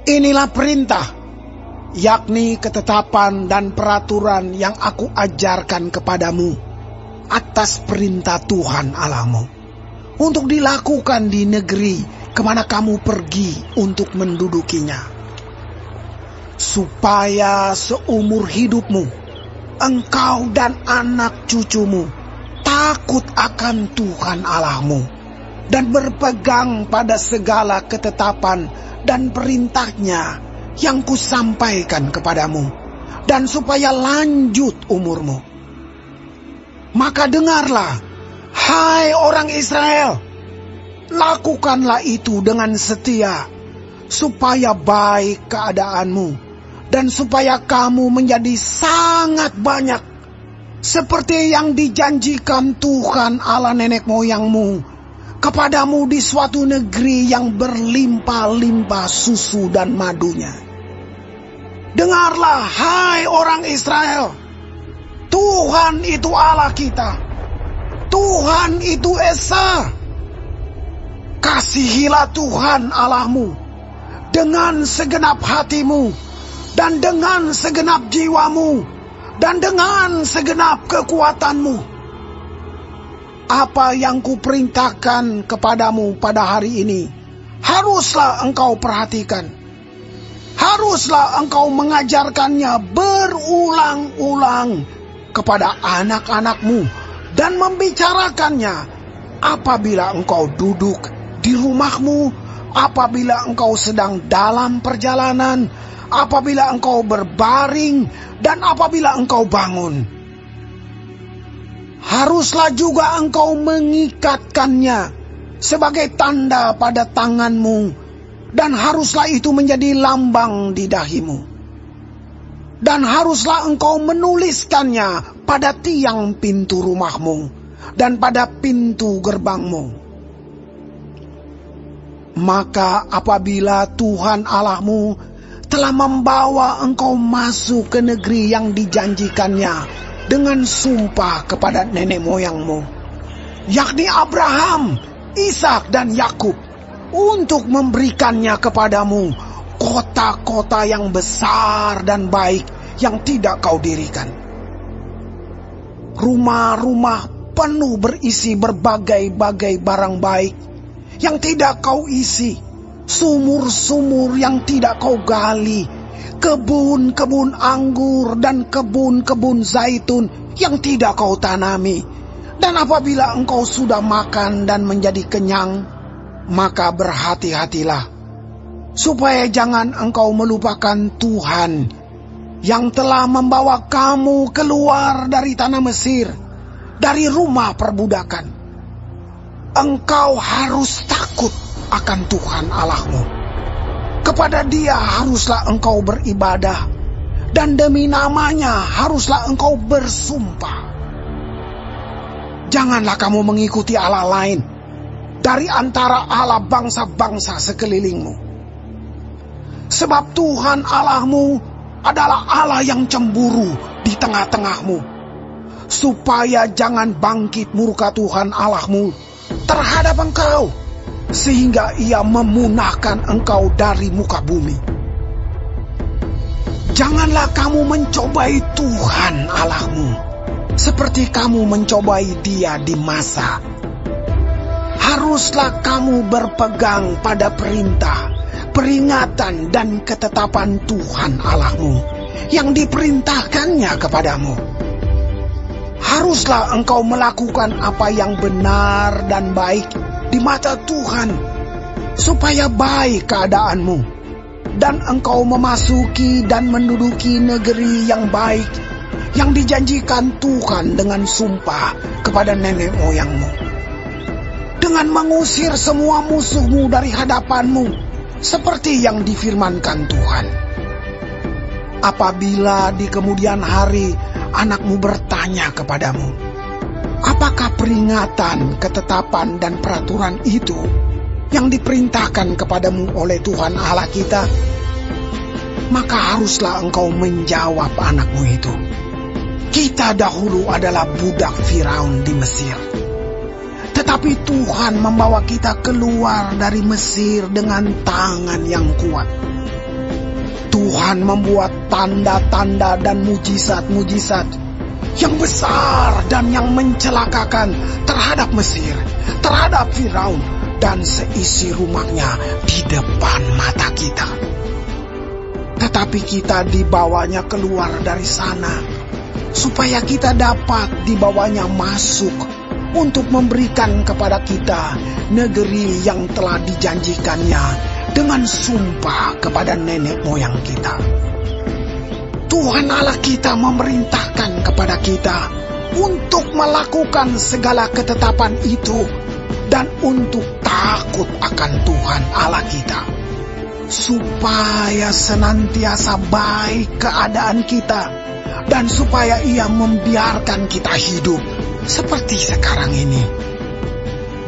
Inilah perintah, yakni ketetapan dan peraturan yang aku ajarkan kepadamu atas perintah Tuhan Allahmu, untuk dilakukan di negeri kemana kamu pergi untuk mendudukinya, supaya seumur hidupmu engkau dan anak cucumu takut akan Tuhan Allahmu dan berpegang pada segala ketetapan dan perintahnya yang kusampaikan kepadamu, dan supaya lanjut umurmu. Maka dengarlah, hai orang Israel, lakukanlah itu dengan setia, supaya baik keadaanmu, dan supaya kamu menjadi sangat banyak, seperti yang dijanjikan Tuhan Allah nenek moyangmu kepadamu di suatu negeri yang berlimpah-limpah susu dan madunya. Dengarlah, hai orang Israel, Tuhan itu Allah kita, Tuhan itu Esa. Kasihilah Tuhan Allahmu dengan segenap hatimu, dan dengan segenap jiwamu, dan dengan segenap kekuatanmu. Apa yang kuperintahkan kepadamu pada hari ini, haruslah engkau perhatikan. Haruslah engkau mengajarkannya berulang-ulang kepada anak-anakmu, dan membicarakannya apabila engkau duduk di rumahmu, apabila engkau sedang dalam perjalanan, apabila engkau berbaring, dan apabila engkau bangun. Haruslah juga engkau mengikatkannya sebagai tanda pada tanganmu, dan haruslah itu menjadi lambang di dahimu. Dan haruslah engkau menuliskannya pada tiang pintu rumahmu dan pada pintu gerbangmu. Maka apabila Tuhan Allahmu telah membawa engkau masuk ke negeri yang dijanjikannya dengan sumpah kepada nenek moyangmu, yakni Abraham, Ishak dan Yakub, untuk memberikannya kepadamu kota-kota yang besar dan baik yang tidak kau dirikan. Rumah-rumah penuh berisi berbagai-bagai barang baik yang tidak kau isi, sumur-sumur yang tidak kau gali, kebun-kebun anggur dan kebun-kebun zaitun yang tidak kau tanami. Dan apabila engkau sudah makan dan menjadi kenyang, maka berhati-hatilah, supaya jangan engkau melupakan Tuhan yang telah membawa kamu keluar dari tanah Mesir, dari rumah perbudakan. Engkau harus takut akan Tuhan Allahmu. Kepada Dia haruslah engkau beribadah, dan demi namanya haruslah engkau bersumpah. Janganlah kamu mengikuti Allah lain dari antara Allah bangsa-bangsa sekelilingmu. Sebab Tuhan Allahmu adalah Allah yang cemburu di tengah-tengahmu, supaya jangan bangkit murka Tuhan Allahmu terhadap engkau, sehingga Ia memunahkan engkau dari muka bumi. Janganlah kamu mencobai Tuhan Allahmu seperti kamu mencobai Dia di Masa. Haruslah kamu berpegang pada perintah, peringatan dan ketetapan Tuhan Allahmu yang diperintahkannya kepadamu. Haruslah engkau melakukan apa yang benar dan baik di mata Tuhan, supaya baik keadaanmu, dan engkau memasuki dan menduduki negeri yang baik yang dijanjikan Tuhan dengan sumpah kepada nenek moyangmu, dengan mengusir semua musuhmu dari hadapanmu, seperti yang difirmankan Tuhan. Apabila di kemudian hari anakmu bertanya kepadamu, apakah peringatan, ketetapan, dan peraturan itu yang diperintahkan kepadamu oleh Tuhan Allah kita? Maka haruslah engkau menjawab anakmu itu, kita dahulu adalah budak Firaun di Mesir, tetapi Tuhan membawa kita keluar dari Mesir dengan tangan yang kuat. Tuhan membuat tanda-tanda dan mujizat-mujizat yang besar dan yang mencelakakan terhadap Mesir, terhadap Firaun, dan seisi rumahnya di depan mata kita. Tetapi kita dibawanya keluar dari sana, supaya kita dapat dibawanya masuk untuk memberikan kepada kita negeri yang telah dijanjikannya dengan sumpah kepada nenek moyang kita. Tuhan Allah kita memerintahkan kepada kita untuk melakukan segala ketetapan itu dan untuk takut akan Tuhan Allah kita, supaya senantiasa baik keadaan kita dan supaya Ia membiarkan kita hidup seperti sekarang ini.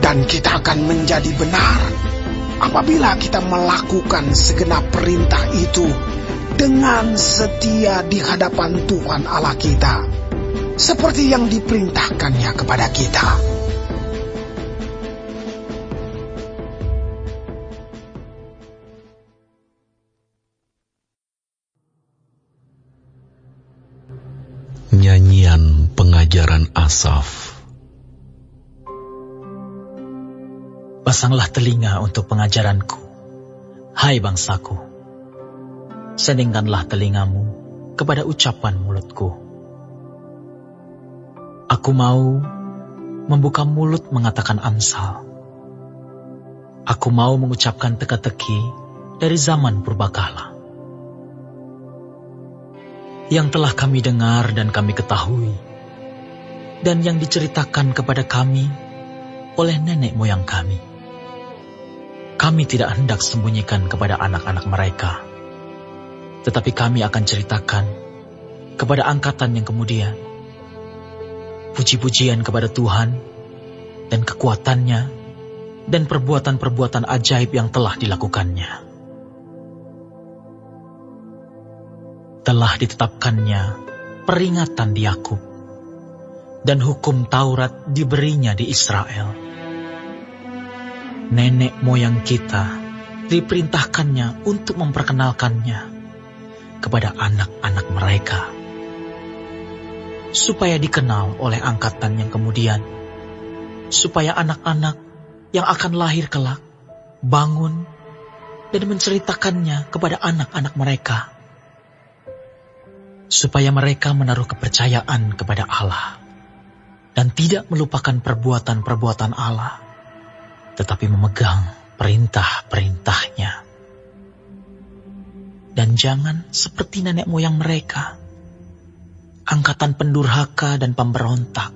Dan kita akan menjadi benar apabila kita melakukan segenap perintah itu dengan setia di hadapan Tuhan Allah kita, seperti yang diperintahkannya kepada kita. Nyanyian pengajaran Asaf. Pasanglah telinga untuk pengajaranku, hai bangsaku. Seningkanlah telingamu kepada ucapan mulutku. Aku mau membuka mulut mengatakan amsal. Aku mau mengucapkan teka-teki dari zaman purbakala, yang telah kami dengar dan kami ketahui, dan yang diceritakan kepada kami oleh nenek moyang kami. Kami tidak hendak sembunyikan kepada anak-anak mereka, tetapi kami akan ceritakan kepada angkatan yang kemudian puji-pujian kepada Tuhan dan kekuatannya dan perbuatan-perbuatan ajaib yang telah dilakukannya. Telah ditetapkannya peringatan di Yakub, dan hukum Taurat diberinya di Israel. Nenek moyang kita diperintahkannya untuk memperkenalkannya kepada anak-anak mereka, supaya dikenal oleh angkatan yang kemudian, supaya anak-anak yang akan lahir kelak bangun dan menceritakannya kepada anak-anak mereka, supaya mereka menaruh kepercayaan kepada Allah dan tidak melupakan perbuatan-perbuatan Allah, tetapi memegang perintah-perintahnya. Dan jangan seperti nenek moyang mereka, angkatan pendurhaka dan pemberontak,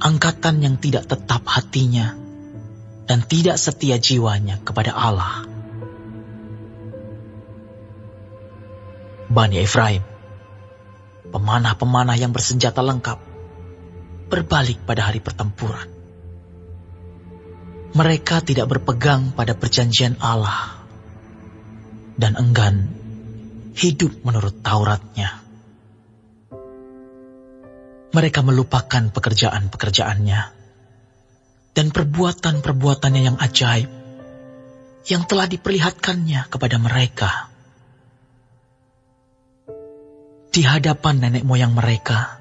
angkatan yang tidak tetap hatinya dan tidak setia jiwanya kepada Allah. Bani Efraim, pemanah-pemanah yang bersenjata lengkap, berbalik pada hari pertempuran. Mereka tidak berpegang pada perjanjian Allah dan enggan hidup menurut Tauratnya. Mereka melupakan pekerjaan-pekerjaannya dan perbuatan-perbuatannya yang ajaib yang telah diperlihatkannya kepada mereka. Di hadapan nenek moyang mereka,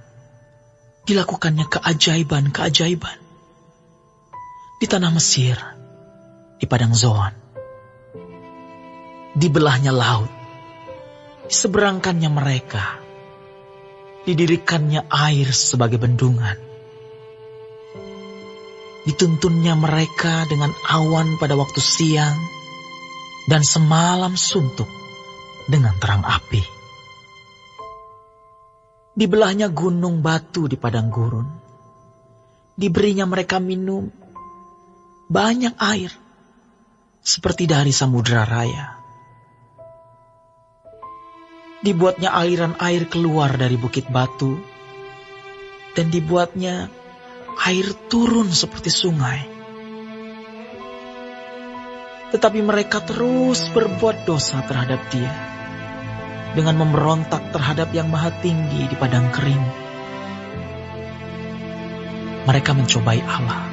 dilakukannya keajaiban-keajaiban. Di tanah Mesir, di padang Zoan, dibelahnya laut, diseberangkannya mereka, didirikannya air sebagai bendungan, dituntunnya mereka dengan awan pada waktu siang, dan semalam suntuk dengan terang api. Dibelahnya gunung batu di padang gurun, diberinya mereka minum banyak air, seperti dari samudera raya. Dibuatnya aliran air keluar dari bukit batu, dan dibuatnya air turun seperti sungai. Tetapi mereka terus berbuat dosa terhadap Dia, dengan memberontak terhadap Yang Maha Tinggi di padang kering. Mereka mencobai Allah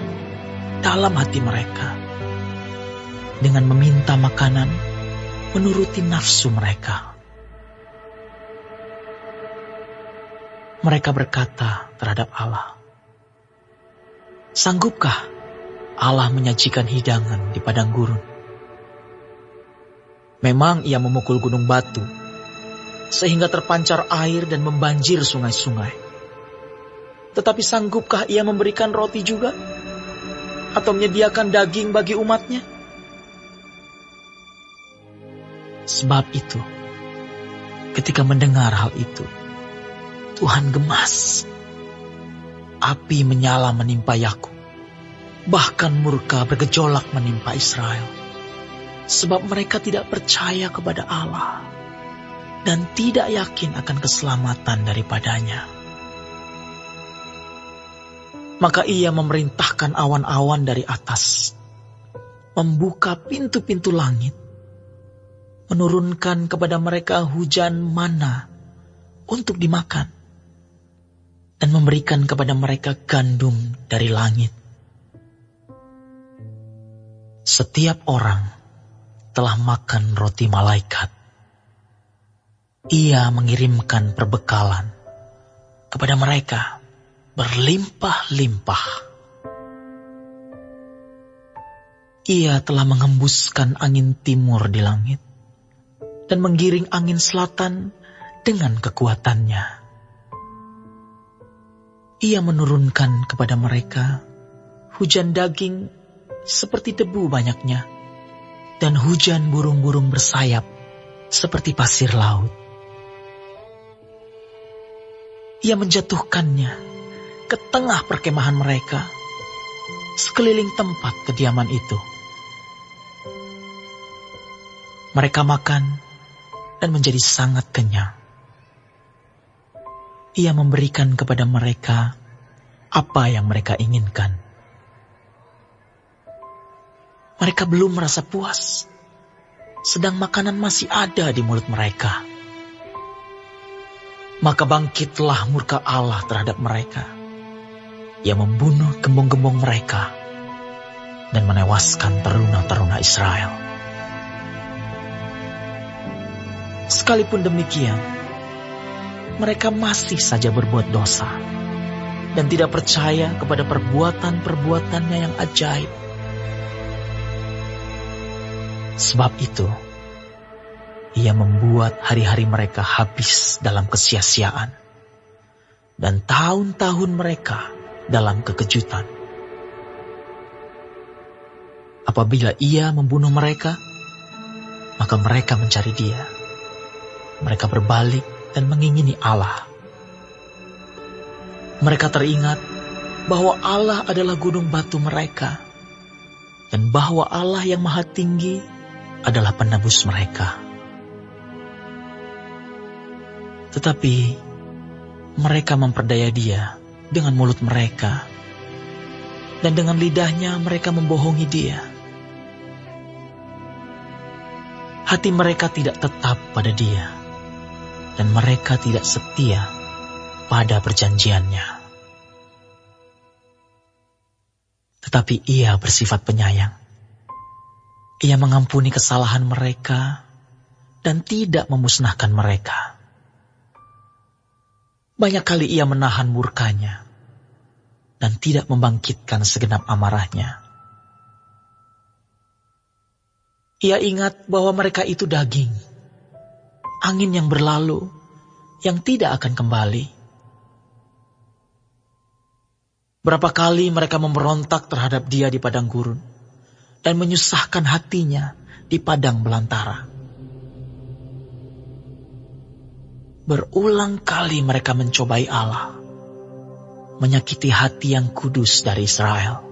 dalam hati mereka dengan meminta makanan menuruti nafsu mereka. Mereka berkata terhadap Allah, "Sanggupkah Allah menyajikan hidangan di padang gurun? Memang ia memukul gunung batu, sehingga terpancar air dan membanjir sungai-sungai. Tetapi sanggupkah ia memberikan roti juga? Atau menyediakan daging bagi umatnya?" Sebab itu, ketika mendengar hal itu, Tuhan gemas. Api menyala menimpa Yakub, bahkan murka bergejolak menimpa Israel. Sebab mereka tidak percaya kepada Allah dan tidak yakin akan keselamatan daripadanya. Maka ia memerintahkan awan-awan dari atas, membuka pintu-pintu langit, menurunkan kepada mereka hujan mana untuk dimakan, dan memberikan kepada mereka gandum dari langit. Setiap orang telah makan roti malaikat. Ia mengirimkan perbekalan kepada mereka berlimpah-limpah. Ia telah mengembuskan angin timur di langit dan menggiring angin selatan dengan kekuatannya. Ia menurunkan kepada mereka hujan daging seperti debu banyaknya, dan hujan burung-burung bersayap seperti pasir laut. Ia menjatuhkannya ke tengah perkemahan mereka, sekeliling tempat kediaman itu. Mereka makan dan menjadi sangat kenyang. Ia memberikan kepada mereka apa yang mereka inginkan. Mereka belum merasa puas, sedang makanan masih ada di mulut mereka. Maka bangkitlah murka Allah terhadap mereka. Ia membunuh gembong-gembong mereka dan menewaskan teruna-teruna Israel. Sekalipun demikian, mereka masih saja berbuat dosa dan tidak percaya kepada perbuatan-perbuatannya yang ajaib. Sebab itu, ia membuat hari-hari mereka habis dalam kesia-siaan dan tahun-tahun mereka dalam kekejutan. Apabila ia membunuh mereka, maka mereka mencari dia. Mereka berbalik dan mengingini Allah. Mereka teringat bahwa Allah adalah gunung batu mereka, dan bahwa Allah yang Maha Tinggi adalah penebus mereka. Tetapi mereka memperdaya dia dengan mulut mereka, dan dengan lidahnya mereka membohongi dia. Hati mereka tidak tetap pada dia, dan mereka tidak setia pada perjanjiannya. Tetapi ia bersifat penyayang. Ia mengampuni kesalahan mereka dan tidak memusnahkan mereka. Banyak kali ia menahan murkanya dan tidak membangkitkan segenap amarahnya. Ia ingat bahwa mereka itu daging, angin yang berlalu, yang tidak akan kembali. Berapa kali mereka memberontak terhadap dia di padang gurun, dan menyusahkan hatinya di padang belantara. Berulang kali mereka mencobai Allah, menyakiti hati yang kudus dari Israel.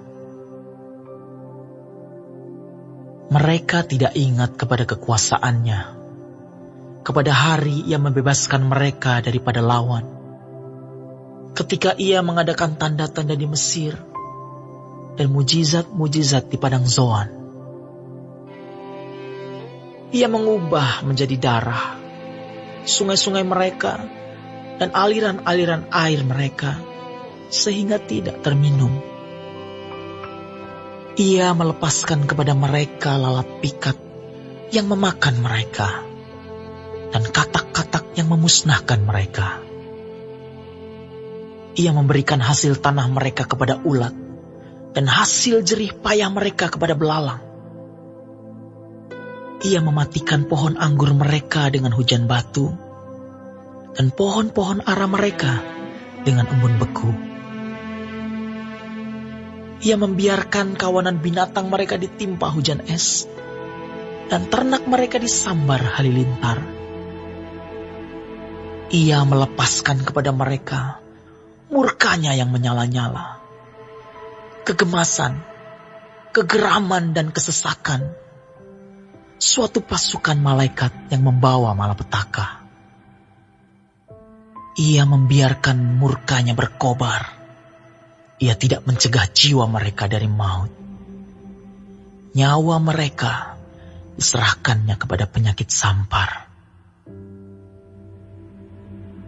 Mereka tidak ingat kepada kekuasaannya, kepada hari ia membebaskan mereka daripada lawan, ketika ia mengadakan tanda-tanda di Mesir dan mujizat-mujizat di padang Zoan. Ia mengubah menjadi darah sungai-sungai mereka dan aliran-aliran air mereka sehingga tidak terminum. Ia melepaskan kepada mereka lalat pikat yang memakan mereka, dan katak-katak yang memusnahkan mereka. Ia memberikan hasil tanah mereka kepada ulat, dan hasil jerih payah mereka kepada belalang. Ia mematikan pohon anggur mereka dengan hujan batu, dan pohon-pohon ara mereka dengan embun beku. Ia membiarkan kawanan binatang mereka ditimpa hujan es, dan ternak mereka disambar halilintar. Ia melepaskan kepada mereka murkanya yang menyala-nyala, kegemasan, kegeraman dan kesesakan, suatu pasukan malaikat yang membawa malapetaka. Ia membiarkan murkanya berkobar. Ia tidak mencegah jiwa mereka dari maut. Nyawa mereka diserahkannya kepada penyakit sampar.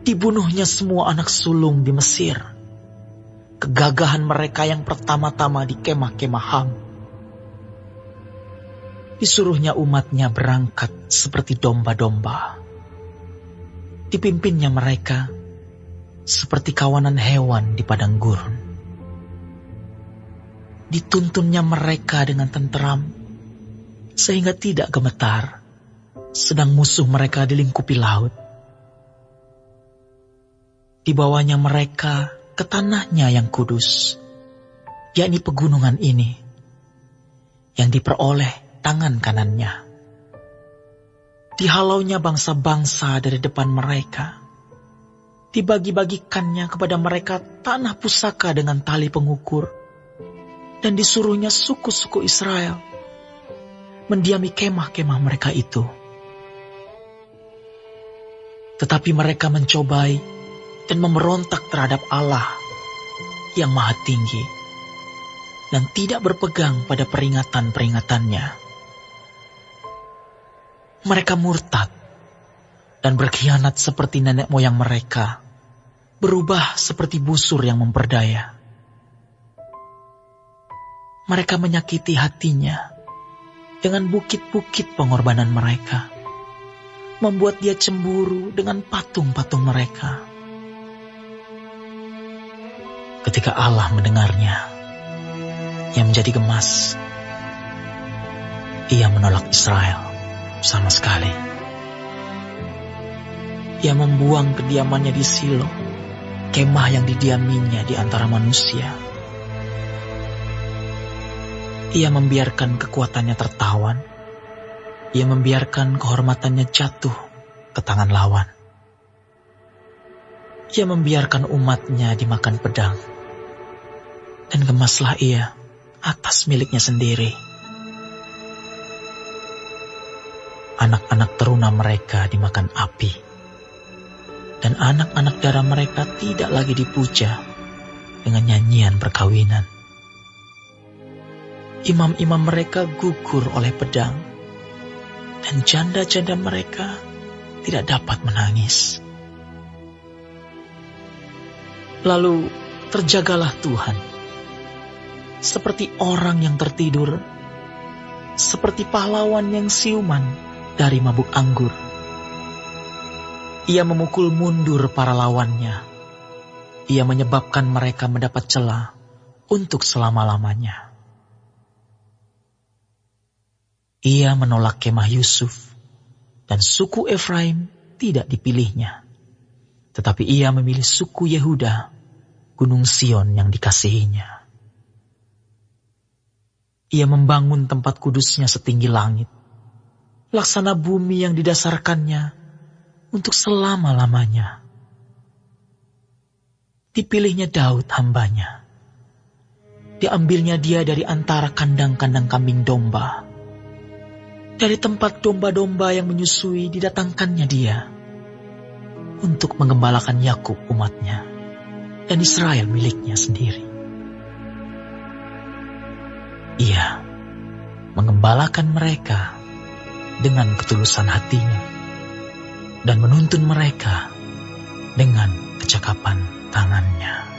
Dibunuhnya semua anak sulung di Mesir. Kegagahan mereka yang pertama-tama di kemah-kemah Ham. Disuruhnya umatnya berangkat seperti domba-domba. Dipimpinnya mereka seperti kawanan hewan di padang gurun. Dituntunnya mereka dengan tenteram, sehingga tidak gemetar, sedang musuh mereka dilingkupi laut. Dibawanya mereka ke tanahnya yang kudus, yakni pegunungan ini, yang diperoleh tangan kanannya. Dihalaunya bangsa-bangsa dari depan mereka, dibagi-bagikannya kepada mereka tanah pusaka dengan tali pengukur, dan disuruhnya suku-suku Israel mendiami kemah-kemah mereka itu. Tetapi mereka mencobai dan memberontak terhadap Allah yang Maha Tinggi dan tidak berpegang pada peringatan-peringatannya. Mereka murtad dan berkhianat seperti nenek moyang mereka, berubah seperti busur yang memperdaya. Mereka menyakiti hatinya dengan bukit-bukit pengorbanan mereka, membuat dia cemburu dengan patung-patung mereka. Ketika Allah mendengarnya, ia menjadi gemas. Ia menolak Israel sama sekali. Ia membuang kediamannya di Silo, kemah yang didiaminya di antara manusia. Ia membiarkan kekuatannya tertawan. Ia membiarkan kehormatannya jatuh ke tangan lawan. Ia membiarkan umatnya dimakan pedang. Dan gemaslah ia atas miliknya sendiri. Anak-anak teruna mereka dimakan api. Dan anak-anak darah mereka tidak lagi dipuja dengan nyanyian perkawinan. Imam-imam mereka gugur oleh pedang, dan janda-janda mereka tidak dapat menangis. Lalu terjagalah Tuhan, seperti orang yang tertidur, seperti pahlawan yang siuman dari mabuk anggur. Ia memukul mundur para lawannya. Ia menyebabkan mereka mendapat celah untuk selama-lamanya. Ia menolak kemah Yusuf, dan suku Efraim tidak dipilihnya. Tetapi ia memilih suku Yehuda, gunung Sion yang dikasihinya. Ia membangun tempat kudusnya setinggi langit, laksana bumi yang didasarkannya untuk selama-lamanya. Dipilihnya Daud hambanya. Diambilnya dia dari antara kandang-kandang kambing domba. Dari tempat domba-domba yang menyusui didatangkannya dia untuk mengembalakan Yakub umatnya dan Israel miliknya sendiri. Ia mengembalakan mereka dengan ketulusan hatinya dan menuntun mereka dengan kecakapan tangannya.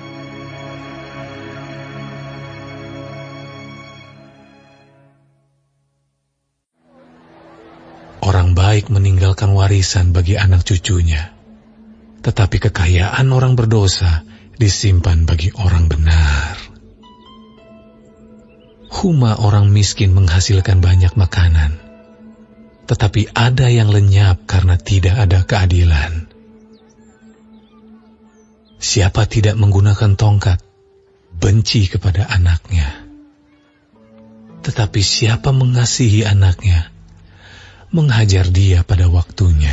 Orang baik meninggalkan warisan bagi anak cucunya, tetapi kekayaan orang berdosa disimpan bagi orang benar. Huma orang miskin menghasilkan banyak makanan, tetapi ada yang lenyap karena tidak ada keadilan. Siapa tidak menggunakan tongkat, benci kepada anaknya. Tetapi siapa mengasihi anaknya, menghajar dia pada waktunya.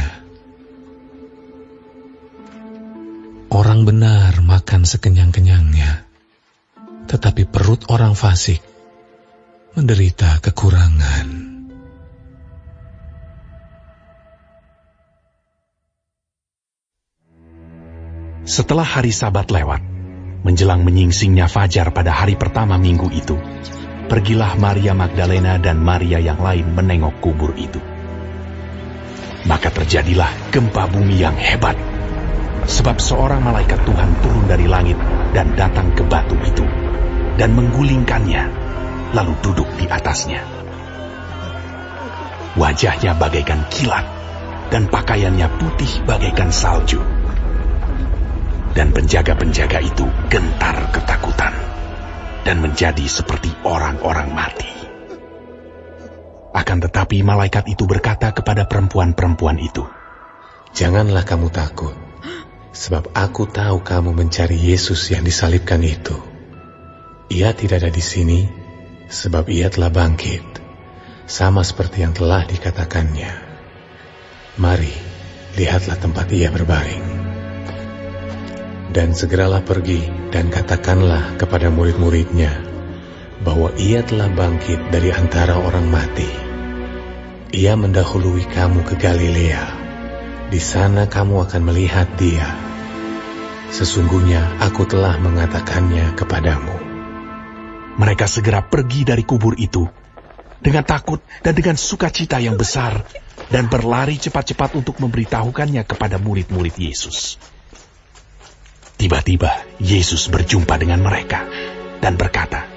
Orang benar makan sekenyang-kenyangnya, tetapi perut orang fasik menderita kekurangan. Setelah hari Sabat lewat, menjelang menyingsingnya fajar pada hari pertama minggu itu, pergilah Maria Magdalena dan Maria yang lain menengok kubur itu. Maka terjadilah gempa bumi yang hebat, sebab seorang malaikat Tuhan turun dari langit dan datang ke batu itu, dan menggulingkannya, lalu duduk di atasnya. Wajahnya bagaikan kilat, dan pakaiannya putih bagaikan salju. Dan penjaga-penjaga itu gentar ketakutan, dan menjadi seperti orang-orang mati. Akan tetapi malaikat itu berkata kepada perempuan-perempuan itu, "Janganlah kamu takut, sebab aku tahu kamu mencari Yesus yang disalibkan itu. Ia tidak ada di sini, sebab ia telah bangkit, sama seperti yang telah dikatakannya. Mari, lihatlah tempat ia berbaring. Dan segeralah pergi dan katakanlah kepada murid-muridnya bahwa ia telah bangkit dari antara orang mati. Ia mendahului kamu ke Galilea. Di sana kamu akan melihat dia. Sesungguhnya aku telah mengatakannya kepadamu." Mereka segera pergi dari kubur itu dengan takut dan dengan sukacita yang besar, dan berlari cepat-cepat untuk memberitahukannya kepada murid-murid Yesus. Tiba-tiba Yesus berjumpa dengan mereka dan berkata,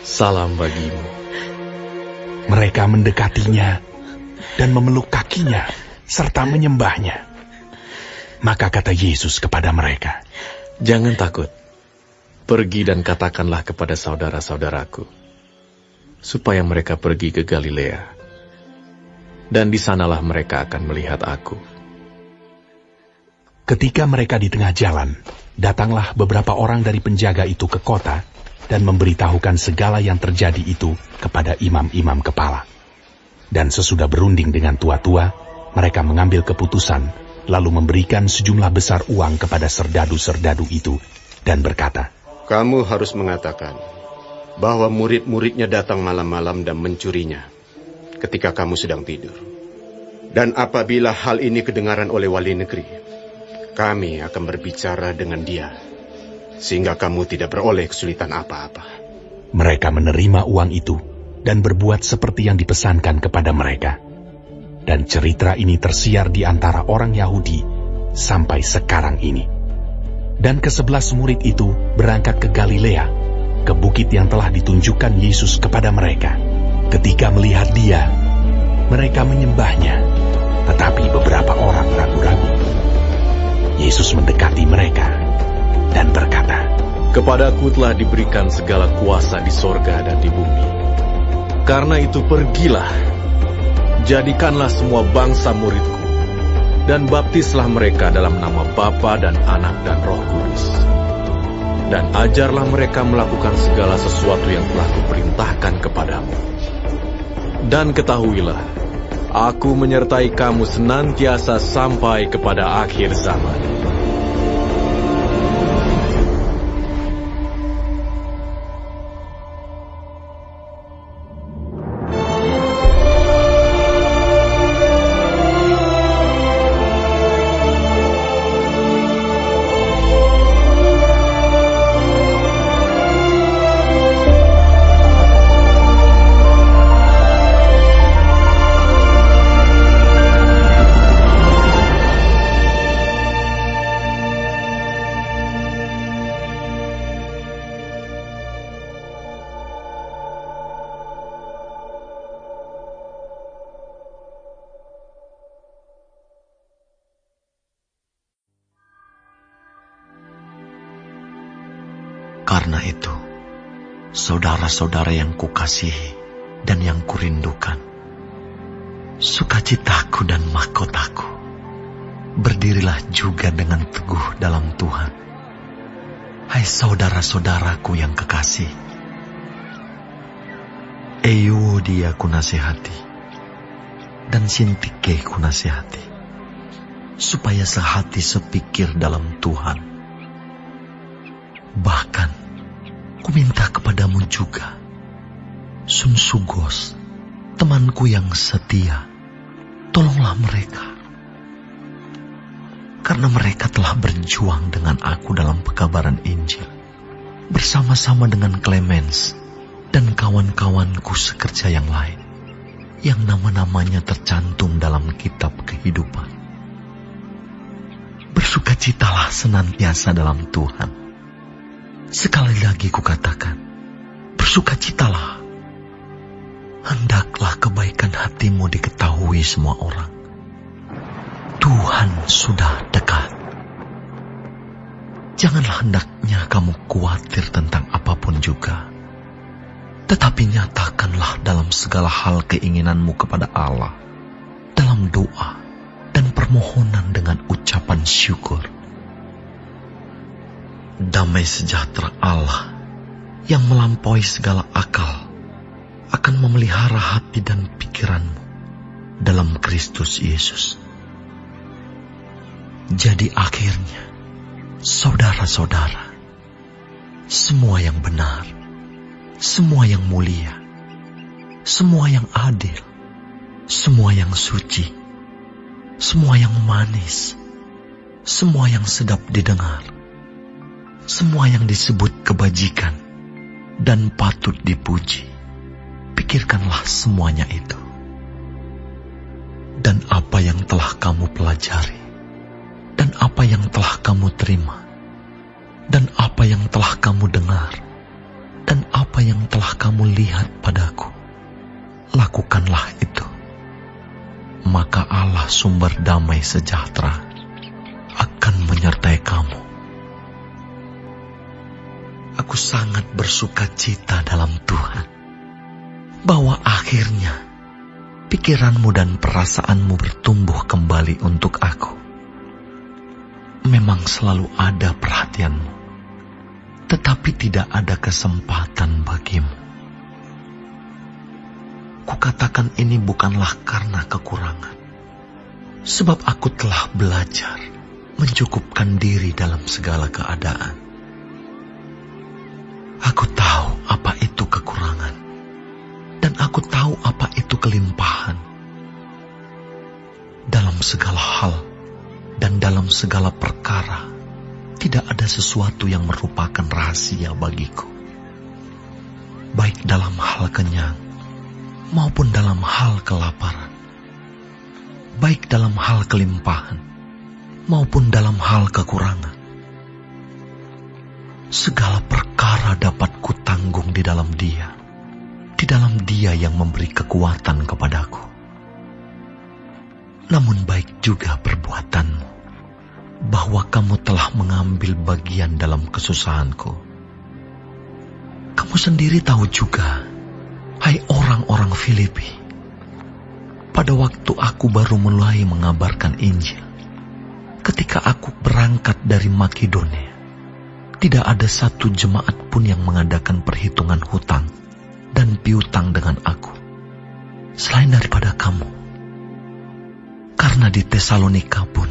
"Salam bagimu." Mereka mendekatinya dan memeluk kakinya serta menyembahnya. Maka kata Yesus kepada mereka, "Jangan takut. Pergi dan katakanlah kepada saudara-saudaraku, supaya mereka pergi ke Galilea, dan di sanalah mereka akan melihat aku." Ketika mereka di tengah jalan, datanglah beberapa orang dari penjaga itu ke kota dan memberitahukan segala yang terjadi itu kepada imam-imam kepala. Dan sesudah berunding dengan tua-tua, mereka mengambil keputusan, lalu memberikan sejumlah besar uang kepada serdadu-serdadu itu, dan berkata, "Kamu harus mengatakan bahwa murid-muridnya datang malam-malam dan mencurinya ketika kamu sedang tidur. Dan apabila hal ini kedengaran oleh wali negeri, kami akan berbicara dengan dia, sehingga kamu tidak beroleh kesulitan apa-apa." Mereka menerima uang itu dan berbuat seperti yang dipesankan kepada mereka. Dan cerita ini tersiar di antara orang Yahudi sampai sekarang ini. Dan ke-11 murid itu berangkat ke Galilea, ke bukit yang telah ditunjukkan Yesus kepada mereka. Ketika melihat dia, mereka menyembahnya, tetapi beberapa orang ragu-ragu. Yesus mendekati mereka dan berkata, "Kepadaku telah diberikan segala kuasa di sorga dan di bumi. Karena itu pergilah, jadikanlah semua bangsa muridku, dan baptislah mereka dalam nama Bapa dan Anak dan Roh Kudus. Dan ajarlah mereka melakukan segala sesuatu yang telah kuperintahkan kepadamu. Dan ketahuilah, aku menyertai kamu senantiasa sampai kepada akhir zaman." Karena itu, saudara-saudara yang kukasihi dan yang kurindukan, sukacitaku dan mahkotaku, berdirilah juga dengan teguh dalam Tuhan. Hai saudara-saudaraku yang kekasih, Euodia kunasihati, dan Sintike kunasihati, supaya sehati sepikir dalam Tuhan. Bahkan, ku minta kepadamu juga, Sunsugos, temanku yang setia, tolonglah mereka. Karena mereka telah berjuang dengan aku dalam pekabaran Injil, bersama-sama dengan Clemens dan kawan-kawanku sekerja yang lain, yang nama-namanya tercantum dalam kitab kehidupan. Bersukacitalah senantiasa dalam Tuhan. Sekali lagi kukatakan, bersukacitalah. Hendaklah kebaikan hatimu diketahui semua orang. Tuhan sudah dekat. Janganlah hendaknya kamu khawatir tentang apapun juga, tetapi nyatakanlah dalam segala hal keinginanmu kepada Allah, dalam doa dan permohonan dengan ucapan syukur. Damai sejahtera Allah yang melampaui segala akal akan memelihara hati dan pikiranmu dalam Kristus Yesus. Jadi akhirnya, saudara-saudara, semua yang benar, semua yang mulia, semua yang adil, semua yang suci, semua yang manis, semua yang sedap didengar, semua yang disebut kebajikan dan patut dipuji, pikirkanlah semuanya itu. Dan apa yang telah kamu pelajari, dan apa yang telah kamu terima, dan apa yang telah kamu dengar, dan apa yang telah kamu lihat padaku, lakukanlah itu. Maka Allah sumber damai sejahtera akan menyertai kamu. Aku sangat bersuka cita dalam Tuhan, bahwa akhirnya pikiranmu dan perasaanmu bertumbuh kembali untuk aku. Memang selalu ada perhatianmu, tetapi tidak ada kesempatan bagimu. Kukatakan ini bukanlah karena kekurangan, sebab aku telah belajar mencukupkan diri dalam segala keadaan. Aku tahu apa itu kekurangan, dan aku tahu apa itu kelimpahan. Dalam segala hal dan dalam segala perkara, tidak ada sesuatu yang merupakan rahasia bagiku. Baik dalam hal kenyang, maupun dalam hal kelaparan. Baik dalam hal kelimpahan, maupun dalam hal kekurangan. Segala perkara dapat kutanggung di dalam Dia yang memberi kekuatan kepadaku. Namun baik juga perbuatanmu, bahwa kamu telah mengambil bagian dalam kesusahanku. Kamu sendiri tahu juga, hai orang-orang Filipi, pada waktu aku baru mulai mengabarkan Injil, ketika aku berangkat dari Makedonia, tidak ada satu jemaat pun yang mengadakan perhitungan hutang dan piutang dengan aku, selain daripada kamu. Karena di Tesalonika pun,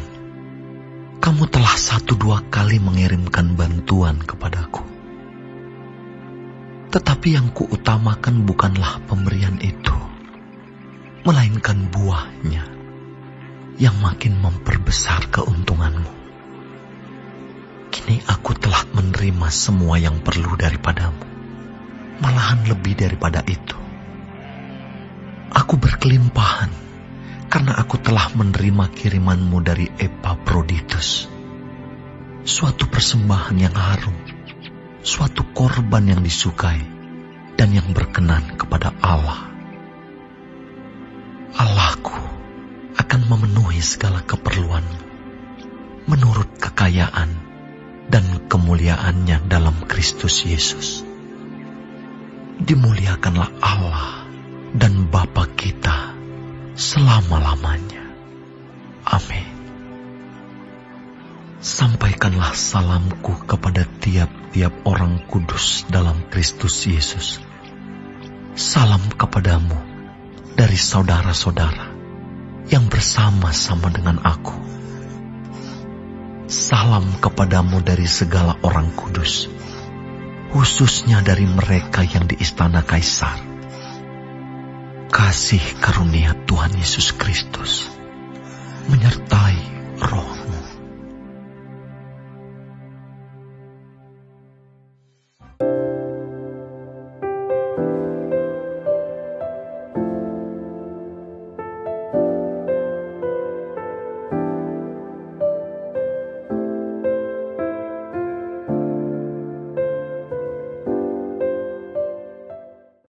kamu telah 1-2 kali mengirimkan bantuan kepadaku. Tetapi yang kuutamakan bukanlah pemberian itu, melainkan buahnya yang makin memperbesar keuntunganmu. Kini aku telah menerima semua yang perlu daripadamu, malahan lebih daripada itu. Aku berkelimpahan karena aku telah menerima kirimanmu dari Epaphroditus, suatu persembahan yang harum, suatu korban yang disukai dan yang berkenan kepada Allah. Allahku akan memenuhi segala keperluanmu menurut kekayaan dan kemuliaannya dalam Kristus Yesus. Dimuliakanlah Allah dan Bapa kita selama-lamanya. Amin. Sampaikanlah salamku kepada tiap-tiap orang kudus dalam Kristus Yesus. Salam kepadamu dari saudara-saudara yang bersama-sama dengan aku. Salam kepadamu dari segala orang kudus, khususnya dari mereka yang di istana Kaisar. Kasih karunia Tuhan Yesus Kristus menyertai roh